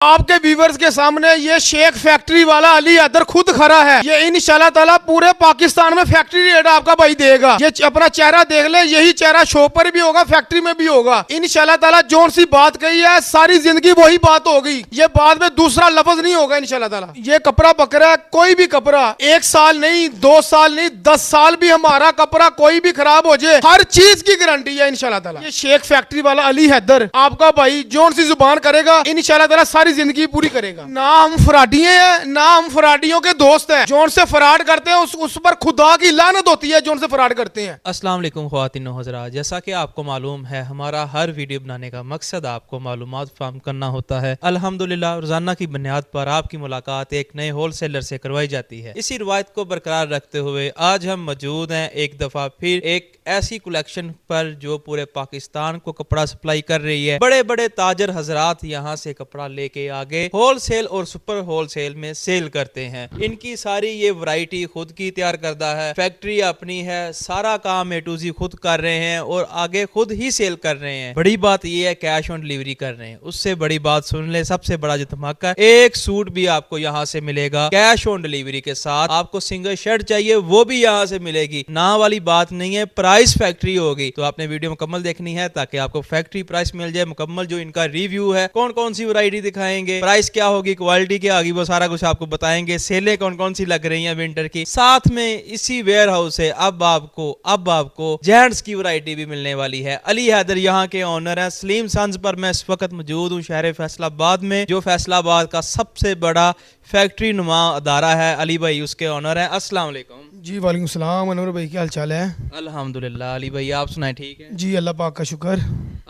आपके व्यूवर्स के सामने ये शेख फैक्ट्री वाला अली हैदर खुद खड़ा है। ये इंशाल्लाह ताला पूरे पाकिस्तान में फैक्ट्री रेट आपका भाई देगा। ये अपना चेहरा देख ले, यही चेहरा शो पर भी होगा, फैक्ट्री में भी होगा इंशाल्लाह ताला। जोन सी बात कही है सारी जिंदगी वही बात होगी, ये बाद में दूसरा लफ्ज नहीं होगा इंशाल्लाह ताला। ये कपड़ा पकड़ा, कोई भी कपड़ा 1 साल नहीं, 2 साल नहीं, 10 साल भी हमारा कपड़ा कोई भी खराब हो जाए, हर चीज की गारंटी है इंशाल्लाह ताला। ये शेख फैक्ट्री वाला अली हैदर आपका भाई जोन सी जुबान करेगा इंशाल्लाह ताला सारी जिंदगी पूरी करेगा। ना हम फराडिये हैं, ना हम फराडियों के दोस्त हैं। जोन से फराड करते हैं उस पर खुदा की लानत होती है, जोन से फराड करते हैं। अस्सलाम वालेकुम ख्वातीन व हज़रात, जैसा कि आपको मालूम है हमारा हर वीडियो बनाने का मकसद आपको मालूमात फराहम करना होता है। अल्हम्दुलिल्लाह रोजाना की बुनियाद पर आपकी मुलाकात एक नए होल सेलर से करवाई जाती है। इसी रिवायत को बरकरार रखते हुए आज हम मौजूद हैं एक दफा फिर एक ऐसी कलेक्शन पर जो पूरे पाकिस्तान को कपड़ा सप्लाई कर रही है। बड़े बड़े ताजर हजरात यहाँ से कपड़ा लेके आगे होलसेल और सुपर होलसेल में सेल करते हैं। इनकी सारी ये वैरायटी खुद की तैयार करदा है, फैक्ट्री अपनी है, सारा काम A to Z खुद कर रहे हैं और आगे खुद ही सेल कर रहे हैं। बड़ी बात ये है कैश ऑन डिलीवरी कर रहे हैं। उससे बड़ी बात सुन ले, सबसे बड़ा जो धमाका, एक सूट भी आपको यहाँ से मिलेगा कैश ऑन डिलीवरी के साथ। आपको सिंगल शर्ट चाहिए वो भी यहाँ से मिलेगी। ना वाली बात नहीं है, प्राइस फैक्ट्री होगी। तो आपने वीडियो मुकम्मल देखनी है ताकि आपको फैक्ट्री प्राइस मिल जाए। मुकम्मल जो इनका रिव्यू है, कौन कौन सी वैरायटी दिखाएंगे, प्राइस क्या होगी, क्वालिटी क्या होगी, वो सारा कुछ आपको बताएंगे। सेलें कौन कौन सी लग रही हैं विंटर की। साथ में इसी वेयर हाउस से अब आपको जेंट्स की वैरायटी भी मिलने वाली है। अली हैदर यहाँ के ओनर है। सलीम सन्स पर मैं इस वक्त मौजूद हूँ शहर फैसलाबाद में, जो फैसलाबाद का सबसे बड़ा फैक्ट्री नुमा अदारा है। अली भाई उसके ओनर है। अस्सलाम वालेकुम। जी वालेकुम सलाम। अनवर भाई क्या हाल चाल है? अल्हम्दुलिल्लाह। अली भाई आप सुनाए ठीक है? जी अल्लाह पाक का शुक्र।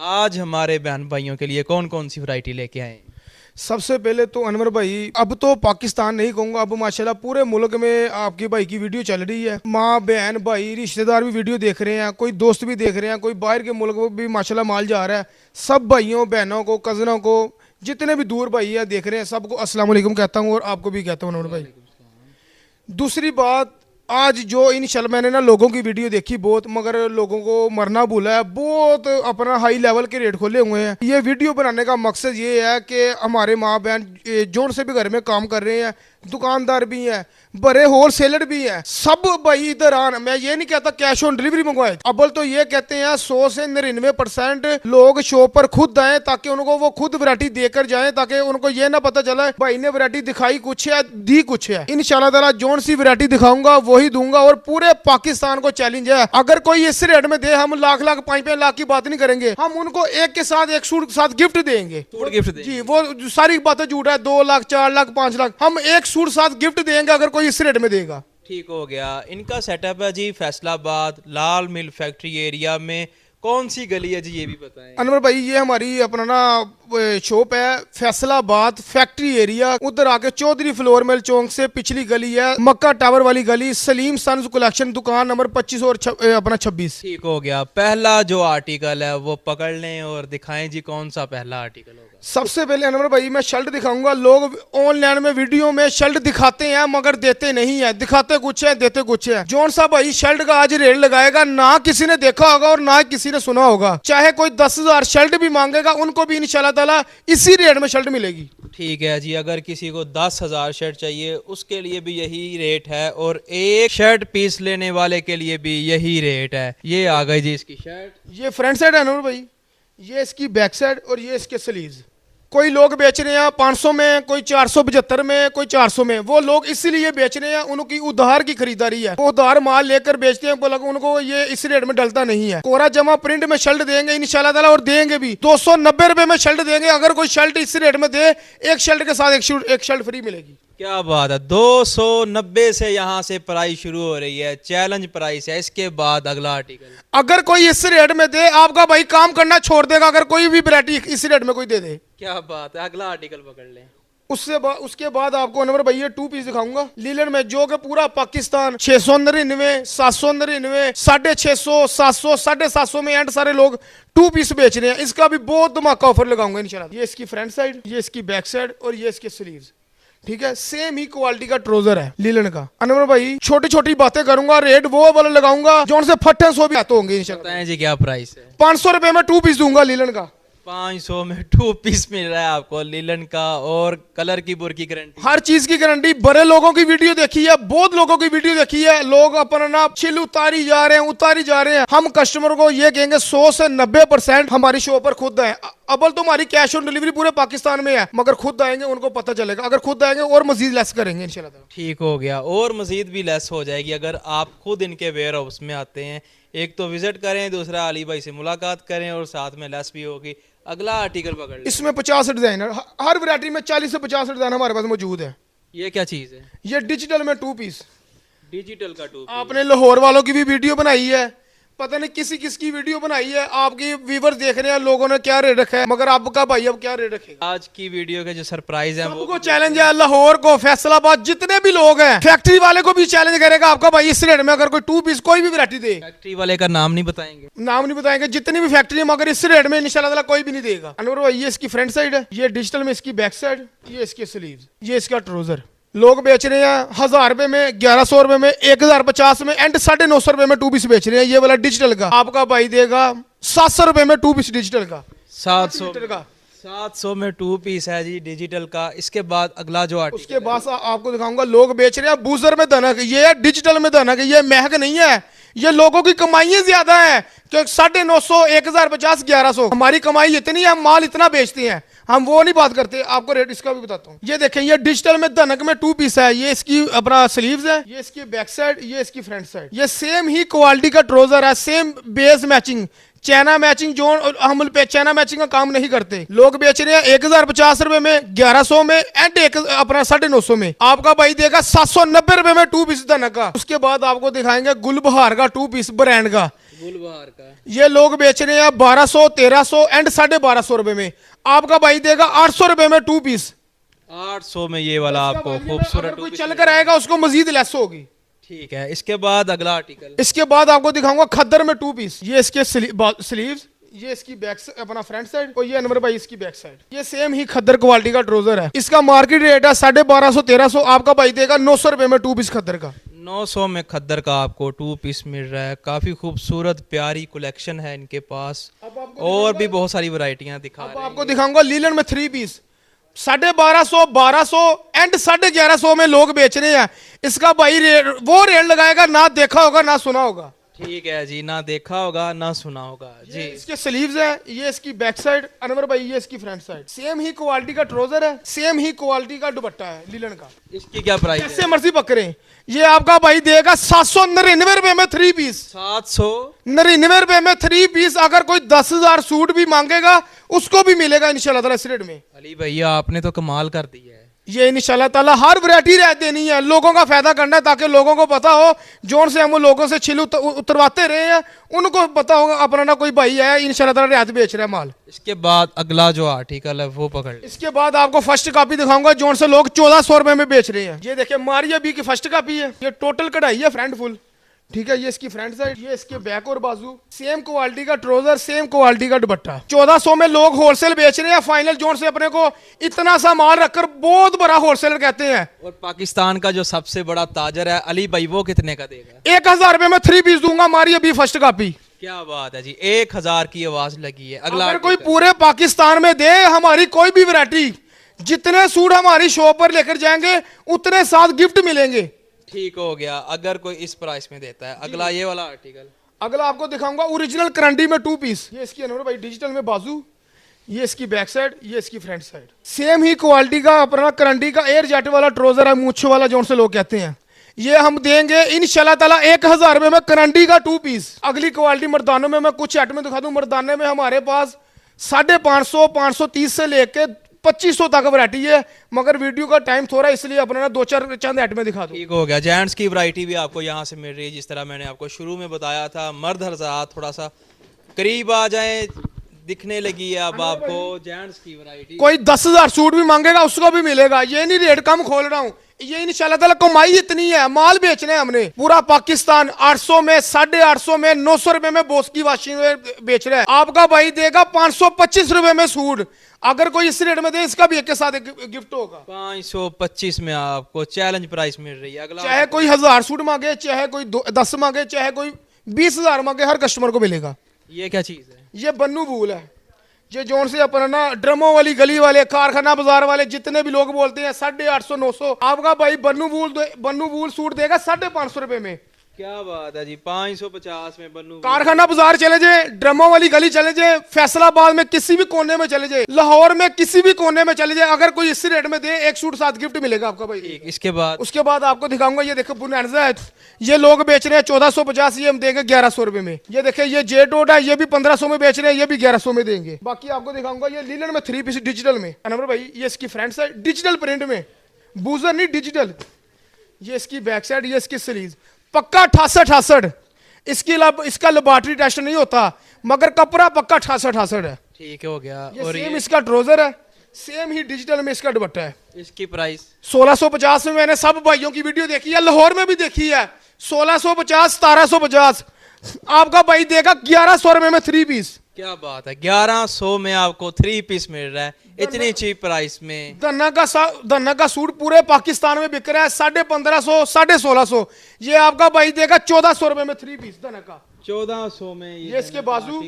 आज हमारे बहन भाइयों के लिए कौन कौन सी वैरायटी लेके आए? सबसे पहले तो अनवर भाई, अब तो पाकिस्तान नहीं कहूँगा, अब माशाल्लाह पूरे मुल्क में आपकी भाई की वीडियो चल रही है। माँ बहन भाई रिश्तेदार भी वीडियो देख रहे हैं, कोई दोस्त भी देख रहे हैं, कोई बाहर के मुल्क में भी माशाल्लाह माल जा रहा है। सब भाइयों बहनों को, कज़नों को, जितने भी दूर भाई है देख रहे हैं, सबको अस्सलाम वालेकुम कहता हूँ और आपको भी कहता हूँ अनवर भाई। दूसरी बात, आज जो इंशाल्लाह मैंने ना लोगों की वीडियो देखी बहुत, मगर लोगों को मरना भूला है, बहुत अपना हाई लेवल के रेट खोले हुए हैं। ये वीडियो बनाने का मकसद ये है कि हमारे माँ बहन जोन से भी घर में काम कर रहे हैं, दुकानदार भी हैं, बड़े होलसेलर भी हैं, सब भाई इधर आन। मैं ये नहीं कहता कैश ऑन डिलीवरी मंगवाए, अव्वल तो ये कहते हैं 100 से 99% लोग शॉप पर खुद आए ताकि उनको वो खुद वैरायटी देकर जाएं, ताकि उनको ये ना पता चला भाई ने वैरायटी दिखाई कुछ है, दी कुछ है। इंशाल्लाह ताला जोन सी वैरायटी दिखाऊंगा वही दूंगा और पूरे पाकिस्तान को चैलेंज है। अगर कोई इस रेट में दे, हम लाख 5 लाख की बात नहीं करेंगे, हम उनको एक के साथ एक सूट साथ गिफ्ट देंगे। जी वो सारी बातें झूठ है। 2 लाख 4 लाख 5 लाख हम एक सूट साथ गिफ्ट देंगे अगर कोई इस रेट में देगा। ठीक हो गया। इनका सेटअप है जी फैसलाबाद लाल मिल फैक्ट्री एरिया में। कौन सी गली है जी ये भी बताएं? अनवर भाई ये हमारी अपना ना शॉप है फैसलाबाद फैक्ट्री एरिया, उधर आके चौधरी फ्लोर मिल चौक से पिछली गली है, मक्का टावर वाली गली, सलीम सन्स कलेक्शन, दुकान नंबर 25 और अपना 26। ठीक हो गया। पहला जो आर्टिकल है वो पकड़ लें और दिखाएं जी कौन सा पहला आर्टिकल होगा। सबसे पहले अनवर भाई मैं शर्ट दिखाऊंगा। लोग ऑनलाइन में वीडियो में शर्ट दिखाते हैं मगर देते नहीं है, दिखाते कुछ है देते कुछ है। जौन सा भाई शर्ट का आज रेट लगाएगा ना किसी ने देखा होगा और ना किसी ने सुना होगा, चाहे कोई 10,000 शर्ट भी मांगेगा उनको भी इंशाल्लाह ताला इसी रेट में शर्ट मिलेगी। ठीक है जी। अगर किसी को 10,000 शर्ट चाहिए उसके लिए भी यही रेट है और एक शर्ट पीस लेने वाले के लिए भी यही रेट है। ये आ गई जी इसकी शर्ट। ये फ्रंट साइड है अनवर भाई, ये इसकी बैक साइड और ये इसके स्लीव्स। कोई लोग बेच रहे हैं 500 में, कोई 475 में, कोई 400 में। वो लोग इसीलिए बेच रहे हैं, उनकी उधार की खरीदारी है, वो उधार माल लेकर बेचते हैं। बोला उनको ये इस रेट में डलता नहीं है। कोरा जमा प्रिंट में शर्ट देंगे इंशाल्लाह ताला और देंगे भी 290 रुपए में शर्ट देंगे। अगर कोई शर्ट इस रेट में दे, एक शर्ट के साथ एक शर्ट फ्री मिलेगी। क्या बात है। 290 से यहाँ से प्राइस शुरू हो रही है, चैलेंज प्राइस है। इसके बाद अगला आर्टिकल, अगर कोई इस रेट में दे आपका भाई काम करना छोड़ देगा, अगर कोई भी वैरायटी इस रेट में कोई दे दे। क्या बात है। अगला आर्टिकल पकड़ लें। उसके बाद आपको अनवर भाई ये 2 पीस दिखाऊंगा लीलन में, जो कि पूरा पाकिस्तान 699, 799, 650, 700, 750 में एंड सारे लोग 2 पीस बेच रहे हैं। इसका भी बहुत धमाका ऑफर लगाऊंगा इंशाल्लाह। ये इसकी फ्रंट साइड, ये इसकी बैक साइड और ये इसके स्लीव्स। ठीक है, सेम ही क्वालिटी का ट्राउजर है लीलन का। अनवर भाई छोटी छोटी बातें करूंगा, रेट वो वाला लगाऊंगा जो से फटे 100 भी आते होंगे इंशाल्लाह। बताएं जी क्या प्राइस है? 500 रुपए में 2 पीस दूंगा लीलन का। 500 में 2 पीस मिल रहा है आपको लीलन का, और कलर की बुर की गारंटी। हर चीज की गारंटी। बड़े लोगों की वीडियो देखी है, बहुत लोगों की वीडियो देखी है, लोग अपना ना छिल उतारी जा रहे हैं। हम कस्टमर को ये कहेंगे 100 से 90% हमारी शॉप पर खुद आए। अबल तो हमारी कैश ऑन डिलीवरी पूरे पाकिस्तान में है, मगर खुद आएंगे उनको पता चलेगा। अगर खुद आएंगे और मजीद लेस करेंगे इंशाल्लाह। ठीक हो गया, और मजीद भी लेस हो जाएगी अगर आप खुद इनके वेयर हाउस में आते हैं। एक तो विजिट करें, दूसरा अली भाई से मुलाकात करें, और साथ में लेस भी होगी। अगला आर्टिकल पकड़ लें। इसमें 50 डिजाइन है, हर वैरायटी में 40 से 50 डिजाइन हमारे पास मौजूद है। ये क्या चीज़ है? ये डिजिटल में 2 पीस। डिजिटल का 2 आपने लाहौर वालों की भी वीडियो बनाई है, पता नहीं किसकी वीडियो बनाई है, आपकी व्यूवर्स देख रहे हैं लोगों ने क्या रेट रखा है, मगर आपका भाई अब क्या रेट रखेगा। आज की वीडियो के जो सरप्राइज है वो सबको चैलेंज है, लाहौर को, फैसलाबाद, जितने भी लोग हैं, फैक्ट्री वाले को भी चैलेंज करेगा आपका भाई इस रेट में अगर कोई 2 पीस कोई भी वैरायटी दे। फैक्ट्री वाले का नाम नहीं बताएंगे? नाम नहीं बताएंगे, जितनी भी फैक्ट्री है, मगर इस रेट में इंशाल्लाह ताला कोई भी नहीं देगा। अनवर भाई ये इसकी फ्रंट साइड है, ये डिजिटल में इसकी बैक साइड, ये इसके स्लीव्स, ये इसका ट्राउजर। लोग बेच रहे हैं 1000 रुपए में, 1100 रुपए में, 1050 में, एंड 950 रुपए में 2 पीस बेच रहे हैं। ये वाला डिजिटल का आपका भाई देगा 700 रुपए में 2 पीस डिजिटल का। 700 का 700 में 2 पीस है जी डिजिटल का। इसके बाद अगला जो आर्टिकल उसके बाद आपको दिखाऊंगा, लोग बेच रहे हैं बूजर में धनक, ये है डिजिटल में धनक, ये महंग नहीं है, ये लोगों की कमाइयां ज्यादा है कि 950, 1050, 1100। हमारी कमाई इतनी है, हम माल इतना बेचते हैं, हम वो नहीं बात करते। आपको रेट इसका भी बताता हूँ। ये देखें, ये डिजिटल में धनक में 2 पीस है, ये इसकी अपना स्लीव्स है, ये इसकी बैक साइड, ये इसकी फ्रंट साइड। ये सेम ही क्वालिटी का ट्राउजर है, सेम बेस मैचिंग, चैना मैचिंग। जो हम पे चैना मैचिंग का काम नहीं करते। लोग बेच रहे हैं 1050 रुपए में, 1100 में, एंड एक अपना 950 में। आपका भाई देगा 790 रुपए में 2 पीस धनक का। उसके बाद आपको दिखाएंगे गुलबहार का 2 पीस ब्रांड का। गुलबहार का ये लोग बेच रहे हैं 1200, 1300 एंड 1250 रुपए में। आपका भाई देगा 800 रुपए में 2 पीस। 800 में ये वाला आपको खूबसूरत कोई चल कर आएगा उसको मजीद लेस होगी। ठीक है। इसके बाद अगला आर्टिकल, इसके बाद आपको दिखाऊंगा खद्दर में 2 पीस। ये इसके स्लीव्स, ये इसकी बैक अपना फ्रंट साइड, और ये अनवर भाई इसकी बैक साइड। ये सेम ही खद्दर क्वालिटी का ट्राउजर है। इसका मार्केट रेट है 1250, 1300। आपका भाई देगा 900 रुपए में 2 पीस खद्दर का। 900 में खद्दर का आपको 2 पीस मिल रहा है। काफी खूबसूरत प्यारी कलेक्शन है इनके पास, और भी बहुत सारी वैरायटियां दिखा रहे हैं। आपको दिखाऊंगा लीलन में 3 पीस 1250, 1200 एंड 1150 में लोग बेच रहे हैं। इसका भाई वो रेट लगाएगा, ना देखा होगा ना सुना होगा। ठीक है जी, ना देखा होगा ना सुना होगा जी। इसके स्लीव्स है, ये इसकी बैक साइड, अनवर भाई ये इसकी फ्रंट साइड। सेम ही क्वालिटी का ट्राउजर है, सेम ही क्वालिटी का दुपट्टा है लीलन का। इसकी क्या प्राइस है? जैसे मर्जी पकड़े। ये आपका भाई देगा 799 रुपए में 3 पीस। 799 रुपए में 3 पीस। अगर कोई 10,000 सूट भी मांगेगा उसको भी मिलेगा इंशाल्लाह ताला इस रेट में। अली भैया आपने तो कमाल कर दिया है। ये इंशाल्लाह ताला हर वैरायटी रह देनी है, लोगों का फायदा करना है, ताकि लोगों को पता हो जोन से हम लोगों से छिल उतरवाते रहे हैं, उनको पता होगा अपना ना कोई भाई है इंशाल्लाह ताला रियायत बेच रहा है माल। इसके बाद अगला जो आर्टिकल है वो पकड़ ले। इसके बाद आपको फर्स्ट कॉपी दिखाऊंगा जोन से लोग 1400 रुपए में बेच रहे हैं। ये देखिए मारिया बी की फर्स्ट कॉपी है। ये टोटल कढ़ाई है फ्रंट फुल, ठीक है। ये इसकी फ्रंट साइड, ये इसके बैक और बाजू, सेम क्वालिटी का ट्राउजर, सेम क्वालिटी का दुपट्टा। 1400 में लोग होलसेल बेच रहे हैं। फाइनल जोन से अपने को इतना सा माल रखकर बहुत बड़ा होलसेलर कहते हैं। और पाकिस्तान का जो सबसे बड़ा ताजर है अली भाई, वो कितने का देगा? 1000 रुपए में 3 पीस दूंगा मारी अभी फर्स्ट कॉपी। क्या बात है जी, 1000 की आवाज लगी है। अगला अगर कोई पूरे पाकिस्तान में दे हमारी कोई भी वैरायटी, जितने सूट हमारी शॉप पर लेकर जाएंगे उतने साथ गिफ्ट मिलेंगे। ठीक हो गया, अगर कोई इस प्राइस में देता है। अगला ये वाला आर्टिकल, अगला आपको दिखाऊंगा ओरिजिनल करंडी में 2 पीस। ये इसकी अनवर भाई डिजिटल में बाजू, ये इसकी बैक साइड, ये इसकी फ्रंट साइड। सेम ही क्वालिटी का अपना करंडी का एयर जेट वाला ट्राउजर है, मूंछों वाला जोन से लोग कहते हैं। ये हम देंगे इंशाल्लाह ताला 1000 रुपए में करंडी का 2 पीस। अगली क्वालिटी मर्दानों में मैं कुछ आइटमें दिखा दूं। मर्दाने में हमारे पास 550, 530 से लेके 2500 तक वैरायटी है, मगर वीडियो का टाइम थोड़ा इसलिए अपना ना 2-4 चंद आइटमें दिखा दूं। ठीक हो गया। जेंट्स की वैरायटी भी आपको यहाँ से मिल रही है, जिस तरह मैंने आपको शुरू में बताया था। मर्द हज़रात थोड़ा सा करीब आ जाए, दिखने लगी है अब आपको जेंट्स की वैरायटी। कोई 10,000 सूट भी मांगेगा उसको भी मिलेगा। ये नहीं रेट कम खोल रहा हूँ, ये इंशाल्लाह ताला कमाई इतनी है, माल बेचने हैं हमने। पूरा पाकिस्तान 800 में, 850 में, 900 रुपए में बॉस की वाशिंग बेच रहा है। आपका भाई देगा 525 रुपए में सूट। अगर कोई इस रेट में दे, इसका भी एक के साथ एक गिफ्ट होगा। 525 में आपको चैलेंज प्राइस मिल रही है। अगला चाहे कोई 1000 सूट मांगे, चाहे कोई 10 मांगे, चाहे कोई 20,000 मांगे, हर कस्टमर को मिलेगा। ये क्या चीज है? ये बन्नू बूल है। ये जोन से अपना ना ड्रमों वाली गली वाले, कारखाना बाजार वाले, जितने भी लोग बोलते हैं 850 900, आपका भाई बन्नू वूल सूट देगा 550 रुपए में। क्या बात है जी, 550 में बन्नू। कारखाना बाजार चले जाए, ड्रमों वाली गली चले जाए, फैसलाबाद में किसी भी कोने में चले जाए, लाहौर में किसी भी कोने में चले जाए, अगर कोई इसी रेट में दे, एक सूट साथ गिफ्ट मिलेगा आपका भाई। ठीक, इसके बाद उसके बाद आपको दिखाऊंगा, ये देखो बुनाजा है, ये लोग बेच रहे हैं 1450, ये हम देंगे 1100 रुपए में। ये देखिए ये जे डोड है, ये भी 1500 में बेच रहे हैं, ये भी 1100 में देंगे। बाकी आपको दिखाऊंगा ये लीलन में 3 पीस डिजिटल में अनवर भाई, ये इसकी फ्रंट साइड डिजिटल प्रिंट में, बूजर नहीं डिजिटल, ये इसकी बैक साइड, ये इसकी सीरीज पक्का 68 इसका लेबोरेटरी टेस्ट नहीं होता, मगर कपड़ा पक्का 68 है। ठीक हो गया। ये और सेम इसका ट्राउजर है, सेम ही डिजिटल में इसका दुपट्टा है। इसकी प्राइस 1650 में मैंने सब भाइयों की वीडियो देखी है, लाहौर में भी देखी है। 1650 1750 आपका भाई देगा 1100 रुपए में 3 पीस। क्या बात है, 1100 में आपको 3 पीस मिल रहा है इतनी चीप प्राइस में। धन्ना का सूट पूरे पाकिस्तान में बिक रहा है 1550 1650, ये आपका भाई देगा 1400 रुपए में 3 पीस धन्ना का। 1400 में ये इसके बाजू,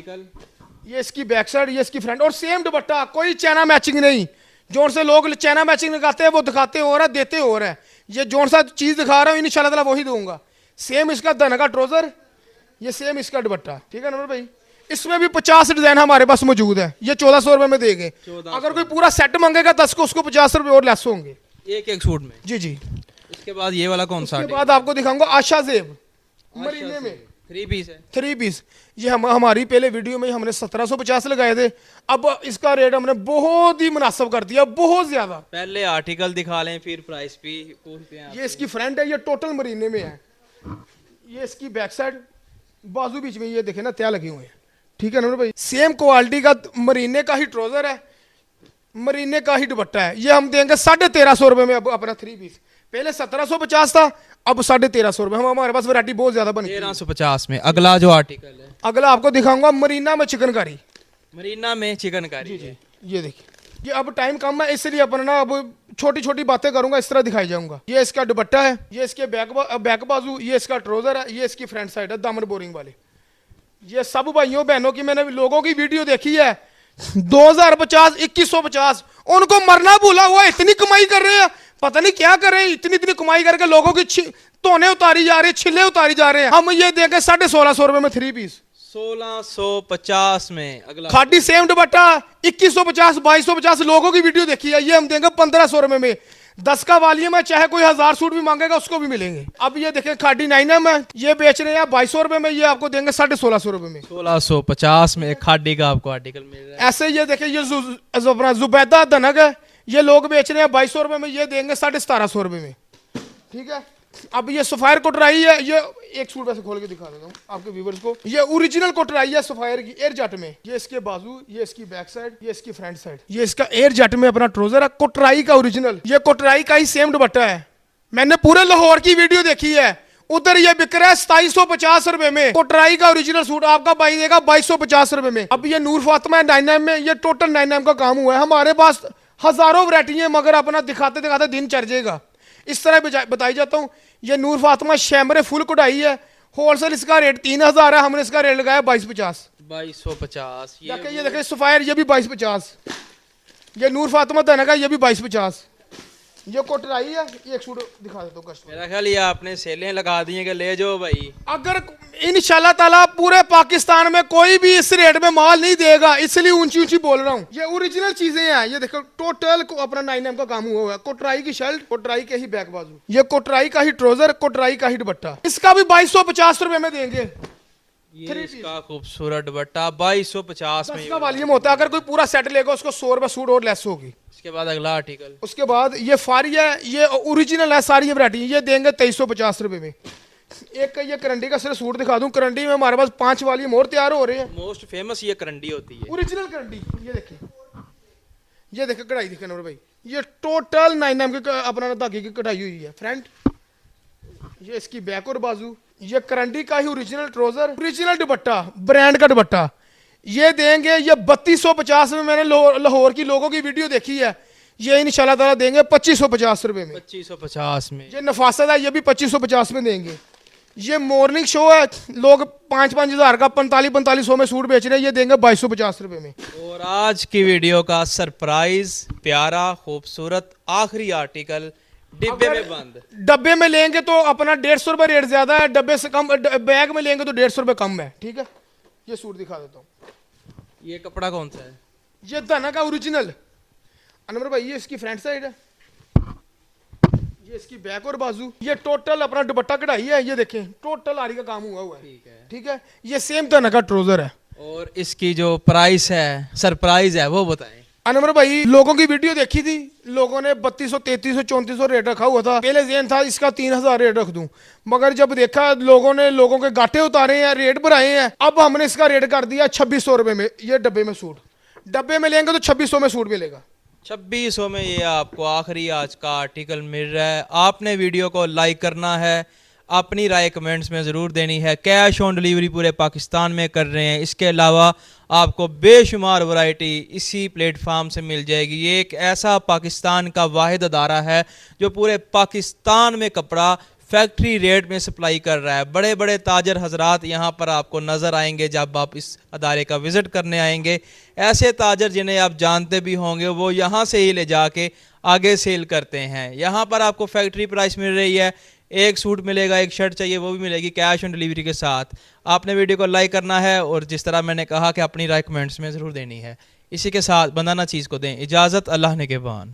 ये इसकी बैक साइड, ये इसकी फ्रंट, और सेम दुपट्टा, कोई चैना मैचिंग नहीं। जोन से लोग चैना मैचिंग लगाते हैं वो दिखाते हो रहा है, देते हो रहा है। ये जोन सा चीज दिखा रहा हूँ इंशाल्लाह ताला वही दूंगा। सेम इसका धन्ना का ट्राउजर, ये सेम इसका दुपट्टा, ठीक है नंबर भाई। इसमें भी 50 डिजाइन हमारे पास मौजूद है, ये 1400 रुपए में देंगे। अगर कोई पूरा सेट मांगेगा 10 को, उसको 50 रुपए और लेस होंगे एक सूट में। जी जी। इसके बाद ये वाला कौन सा? इसके बाद आपको दिखाऊंगा आशा जेब मरीने में 3 पीस है। 3 पीस, ये हमारी पहले वीडियो में हमने 1750 लगाए थे, अब इसका रेट हमने बहुत ही मुनासिब कर दिया, बहुत ज्यादा। पहले आर्टिकल दिखा लें फिर प्राइस भी पूछते हैं। ये इसकी फ्रंट है, ये टोटल मरीने में है। ये इसकी बैक साइड, बाजू बीच में ये देखे ना त्या लगे हुए हैं, ठीक है ना भाई। सेम क्वालिटी का मरीने का ही ट्राउजर है, मरीने का ही दुपट्टा है। ये हम देंगे 1350 रुपए में अब अपना 3 पीस। पहले 1750 था, अब 1350 रुपए। हमारे पास वैरायटी बहुत ज्यादा बनी। 1350 में अगला जो आर्टिकल है, अगला आपको दिखाऊंगा मरीना में चिकनकारी। मरीना में चिकनकारी। जी, ये देखिए, ये अब टाइम कम है इसलिए अपन ना अब छोटी छोटी बातें करूंगा, इस तरह दिखाई जाऊंगा। ये इसका दुपट्टा है, ये इसके बैक बाजू, ये इसका ट्राउजर है, ये इसकी फ्रंट साइड है दामन बोरिंग वाले। ये सब भाइयों बहनों की मैंने लोगों की वीडियो देखी है 2050 2150, उनको मरना भूला हुआ, इतनी कमाई कर रहे हैं, पता नहीं क्या कर रहे हैं, इतनी इतनी कमाई करके लोगों की तोने उतारी जा रहे हैं, छिले उतारी जा रहे हैं। हम ये देंगे 1650 रुपए में 3 पीस। 1650 में अगला खादी सेम दुपट्टा 2150 2250, लोगों की वीडियो देखी है, ये हम देंगे 1500 रुपए में। 10 का वॉल्यूम है, चाहे कोई 1000 सूट भी मांगेगा उसको भी मिलेंगे। अब ये देखें खादी 9M है, ये बेच रहे हैं 2200 रुपए में, ये आपको देंगे 1650 रुपए में। 1650 में खादी का आपको आर्टिकल मिल रहा है। ऐसे ये देखें, ये अपना जुबैदा धनक है, ये लोग बेच रहे हैं 2200 रुपए में, ये देंगे 1750 रुपए में, ठीक है। अब ये सफायर कोटराई है, ये एक सूट वैसे खोल के दिखा देता हूँ आपके व्यूवर्स को। ये ओरिजिनल कोटराई है सफायर की, एयर जट में। ये इसके बाजू, ये इसकी बैक साइड, ये इसकी फ्रंट साइड, ये इसका एयर जट में अपना ट्राउजर है कोटराई का ओरिजिनल। ये कोटराई का ही सेम दुपट्टा है। मैंने पूरे लाहौर की वीडियो देखी है, उधर ये बिक रहा है 2750 रुपए में। कोटराई का ओरिजिनल सूट आपका भाई देगा 2250 रुपए में। अब ये नूर फातिमा है 9M में, ये टोटल 9M का काम हुआ है। हमारे पास हजारों वैरायटी है, मगर अपना दिखाते दिखाते दिन चढ़ जाएगा। इस तरह बताई जाता हूँ। ये नूर फातिमा शैमरे फुल कढ़ाई है, होलसेल इसका रेट 3000 है, हमने इसका रेट लगाया 2250। 2250। ये देखें सफायर, ये भी 2250। ये नूर फातिमा धनक है, ये भी 2250। ये कोटराई है, ये एक सूट दिखा देता हूँ कस्टमर। मेरा ख्याल ये आपने सेलें लगा दी हैं कि ले जाओ भाई। अगर इंशाल्लाह ताला पूरे पाकिस्तान में कोई भी इस रेट में माल नहीं देगा, इसलिए ऊंची ऊंची बोल रहा हूँ। ये ओरिजिनल चीजें हैं, ये देखो टोटल को अपना 9M का काम हुआ है। कोटराई की शर्ट, कोटराई के ही बैक बाजू, ये कोटराई का ही ट्राउजर, कोटराई का ही दुपट्टा, इसका भी 2250 रुपए में देंगे। ये इसका खूबसूरत दुपट्टा 2250 में। इसका वॉल्यूम होता है, अगर कोई पूरा सेट लेगा उसको 100 रुपए सूट और लेस होगी। इसके बाद अगला आर्टिकल, उसके बाद ये फारी है, ये ओरिजिनल है सारी ये वैरायटी, ये देंगे 2350 रुपए में। एक ये करंडी का सिर्फ सूट दिखा दूं, करंडी में हमारे पास 5 वॉल्यूम और तैयार हो रहे हैं। मोस्ट फेमस ये करंडी होती है, ओरिजिनल करंडी। ये देखिए कढ़ाई दिखे नंबर भाई, ये टोटल 9M के अपना धागे की कढ़ाई हुई है। फ्रंट, ये इसकी बैक और बाजू, ये करंडी का ही original trouser, original dupatta, brand का दुपट्टा, ये देंगे ये 3250 में। मैंने लाहौर की लोगों की वीडियो देखी है, ये इंशाल्लाह ताला देंगे 2550 रुपए में। 2550 में। ये नफासत है, ये भी 2550 में देंगे। ये मॉर्निंग शो है, लोग 5-5 हज़ार का 45-4500 में सूट बेच रहे हैं, ये देंगे 2250 रुपए में। और आज की वीडियो का सरप्राइज, प्यारा खूबसूरत आखिरी आर्टिकल, डिब्बे में बंद। डब्बे में लेंगे तो अपना 150 रुपये रेट ज्यादा है, डब्बे से कम बैग में लेंगे तो 150 रुपये कम है। ठीक है, ये सूट दिखा देता हूँ। ये कपड़ा कौन सा है? ये धना का ओरिजिनल अनवर भाई, ये इसकी फ्रंट साइड है, ये इसकी बैक और बाजू, ये टोटल अपना दुपट्टा कढ़ाई है, ये देखें टोटल आरी का काम हुआ है। ठीक है। ठीक है, ये सेम धना का ट्राउजर है। और इसकी जो प्राइस है, सरप्राइज है, वो बताएं। अनवर भाई लोगों की वीडियो देखी थी, लोगों ने 3200, 3300, 3400 रेट रखा हुआ था। पहले जेन था इसका 3000 रेट रख दूं, मगर जब देखा लोगों ने लोगों के गाटे उतारे हैं, रेट बढ़ाए हैं, अब हमने इसका रेट कर दिया 2600 रुपए में। ये डब्बे में सूट, डब्बे में लेंगे तो 2600 में सूट मिलेगा। 2600 में ये आपको आखिरी आज का आर्टिकल मिल रहा है। आपने वीडियो को लाइक करना है, अपनी राय कमेंट्स में ज़रूर देनी है। कैश ऑन डिलीवरी पूरे पाकिस्तान में कर रहे हैं। इसके अलावा आपको बेशुमार वैरायटी इसी प्लेटफार्म से मिल जाएगी। ये एक ऐसा पाकिस्तान का वाहिद अदारा है जो पूरे पाकिस्तान में कपड़ा फैक्ट्री रेट में सप्लाई कर रहा है। बड़े बड़े ताजर हजरात यहाँ पर आपको नज़र आएंगे जब आप इस अदारे का विज़िट करने आएंगे। ऐसे ताजर जिन्हें आप जानते भी होंगे, वो यहाँ से ही ले जाके आगे सेल करते हैं। यहाँ पर आपको फैक्ट्री प्राइस मिल रही है। एक सूट मिलेगा, एक शर्ट चाहिए वो भी मिलेगी कैश ऑन डिलीवरी के साथ। आपने वीडियो को लाइक करना है और जिस तरह मैंने कहा कि अपनी राय कमेंट्स में ज़रूर देनी है। इसी के साथ बंदाना चीज़ को दें इजाज़त, अल्लाह ने के बान।